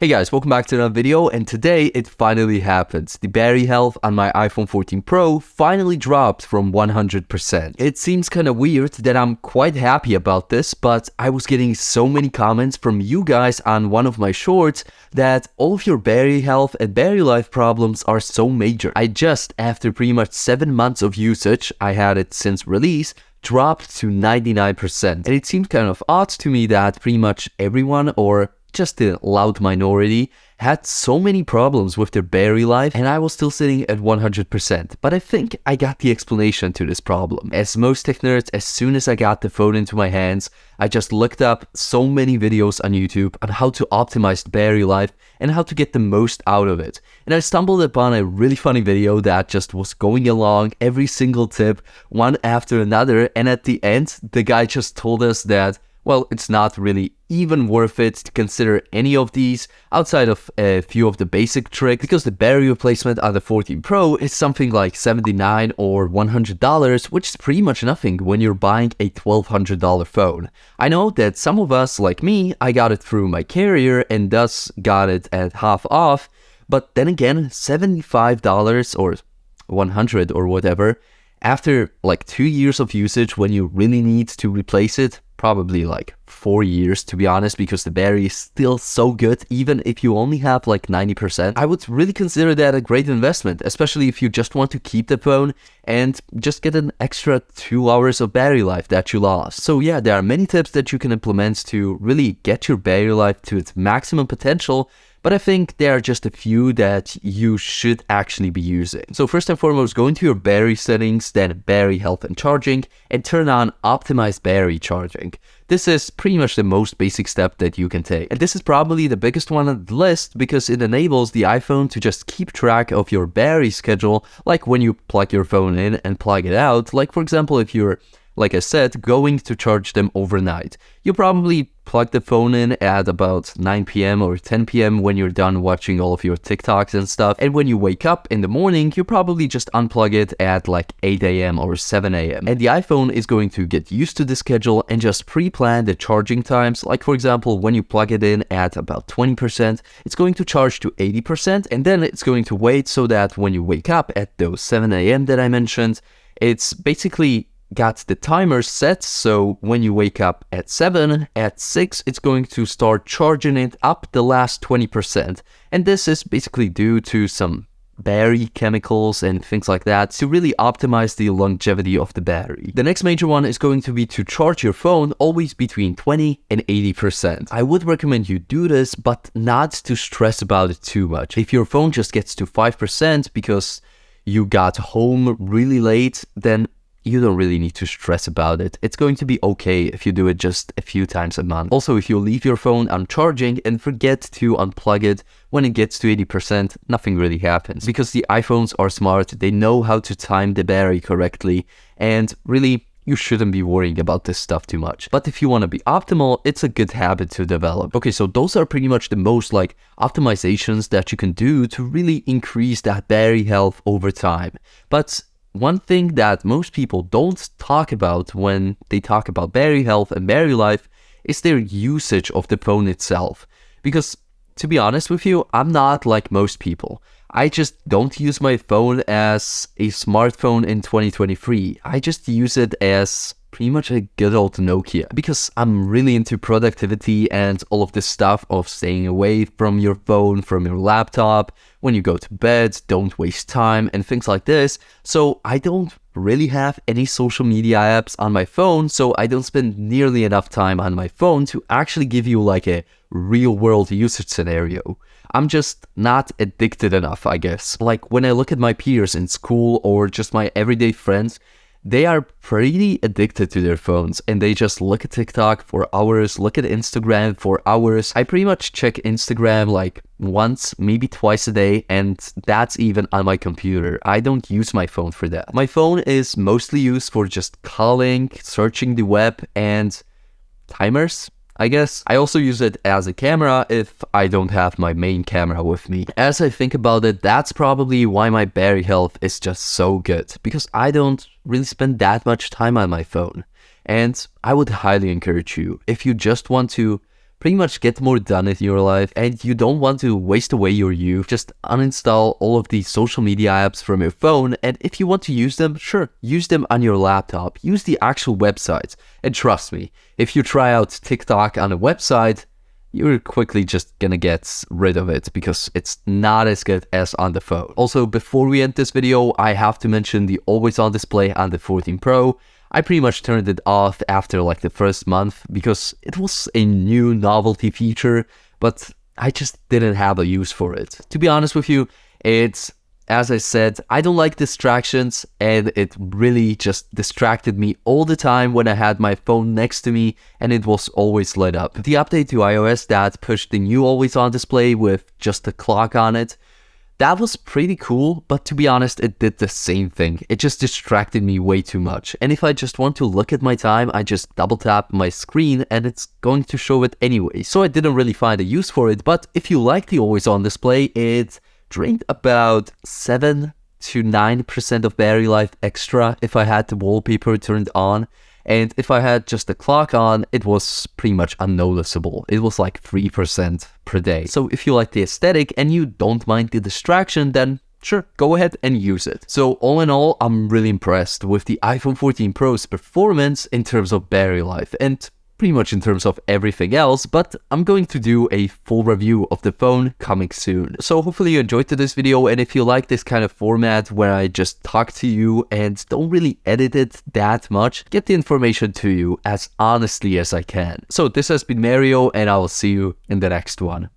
Hey guys, welcome back to another video, and today it finally happened. The battery health on my iPhone 14 Pro finally dropped from 100%. It seems kind of weird that I'm quite happy about this, but I was getting so many comments from you guys on one of my shorts that all of your battery health and battery life problems are so major. I just, after pretty much 7 months of usage, I had it since release, dropped to 99%. And it seems kind of odd to me that pretty much everyone, or just a loud minority, had so many problems with their battery life, and I was still sitting at 100%. But I think I got the explanation to this problem. As most tech nerds, as soon as I got the phone into my hands, I just looked up so many videos on YouTube on how to optimize the battery life and how to get the most out of it. And I stumbled upon a really funny video that just was going along every single tip, one after another, and at the end, the guy just told us that, well, it's not really even worth it to consider any of these outside of a few of the basic tricks, because the battery replacement on the 14 Pro is something like $79 or $100, which is pretty much nothing when you're buying a $1,200 phone. I know that some of us, like me, I got it through my carrier and thus got it at half off, but then again, $75 or $100 or whatever, after like 2 years of usage when you really need to replace it, probably like 4 years to be honest, because the battery is still so good even if you only have like 90%, I would really consider that a great investment, especially if you just want to keep the phone and just get an extra 2 hours of battery life that you lost. So yeah, there are many tips that you can implement to really get your battery life to its maximum potential, but I think there are just a few that you should actually be using. So first and foremost, go into your battery settings, then battery health and charging, and turn on optimized battery charging. This is pretty much the most basic step that you can take. And this is probably the biggest one on the list because it enables the iPhone to just keep track of your battery schedule, like when you plug your phone in and plug it out. Like for example, if you're, like I said, going to charge them overnight, you probably plug the phone in at about 9 p.m. or 10 p.m. when you're done watching all of your TikToks and stuff. And when you wake up in the morning, you probably just unplug it at like 8 a.m. or 7 a.m. And the iPhone is going to get used to the schedule and just pre-plan the charging times. Like for example, when you plug it in at about 20%, it's going to charge to 80%. And then it's going to wait so that when you wake up at those 7 a.m. that I mentioned, it's basically got the timer set, so when you wake up at 7, at 6, it's going to start charging it up the last 20%. And this is basically due to some battery chemicals and things like that to really optimize the longevity of the battery. The next major one is going to be to charge your phone always between 20 and 80%. I would recommend you do this, but not to stress about it too much. If your phone just gets to 5% because you got home really late, then you don't really need to stress about it. It's going to be okay if you do it just a few times a month. Also, if you leave your phone on charging and forget to unplug it when it gets to 80%, nothing really happens. Because the iPhones are smart, they know how to time the battery correctly, and really, you shouldn't be worrying about this stuff too much. But if you want to be optimal, it's a good habit to develop. Okay, so those are pretty much the most like optimizations that you can do to really increase that battery health over time. But one thing that most people don't talk about when they talk about battery health and battery life is their usage of the phone itself. Because to be honest with you, I'm not like most people. I just don't use my phone as a smartphone in 2023. I just use it as pretty much a good old Nokia, because I'm really into productivity and all of this stuff of staying away from your phone, from your laptop, when you go to bed, don't waste time and things like this. So I don't really have any social media apps on my phone, so I don't spend nearly enough time on my phone to actually give you like a real world usage scenario. I'm just not addicted enough, I guess. Like when I look at my peers in school or just my everyday friends, they are pretty addicted to their phones and they just look at TikTok for hours, look at Instagram for hours. I pretty much check Instagram like once, maybe twice a day, and that's even on my computer. I don't use my phone for that. My phone is mostly used for just calling, searching the web, and timers, I guess. I also use it as a camera if I don't have my main camera with me. As I think about it, that's probably why my battery health is just so good, because I don't really spend that much time on my phone. And I would highly encourage you, if you just want to pretty much get more done in your life and you don't want to waste away your youth, just uninstall all of these social media apps from your phone, and if you want to use them, sure, use them on your laptop. Use the actual websites. And trust me, if you try out TikTok on a website, you're quickly just gonna get rid of it because it's not as good as on the phone. Also, before we end this video, I have to mention the always on display on the 14 Pro. I pretty much turned it off after like the first month because it was a new novelty feature, but I just didn't have a use for it. To be honest with you, it's, as I said, I don't like distractions, and it really just distracted me all the time when I had my phone next to me and it was always lit up. The update to iOS that pushed the new always on display with just a clock on it, that was pretty cool, but to be honest, it did the same thing. It just distracted me way too much. And if I just want to look at my time, I just double tap my screen and it's going to show it anyway. So I didn't really find a use for it, but if you like the always on display, it drained about 7 to 9% of battery life extra if I had the wallpaper turned on. And if I had just the clock on, it was pretty much unnoticeable. It was like 3% per day. So if you like the aesthetic and you don't mind the distraction, then sure, go ahead and use it. So all in all, I'm really impressed with the iPhone 14 Pro's performance in terms of battery life and pretty much in terms of everything else, but I'm going to do a full review of the phone coming soon. So hopefully you enjoyed this video, and if you like this kind of format where I just talk to you and don't really edit it that much, get the information to you as honestly as I can. So this has been Mario, and I will see you in the next one.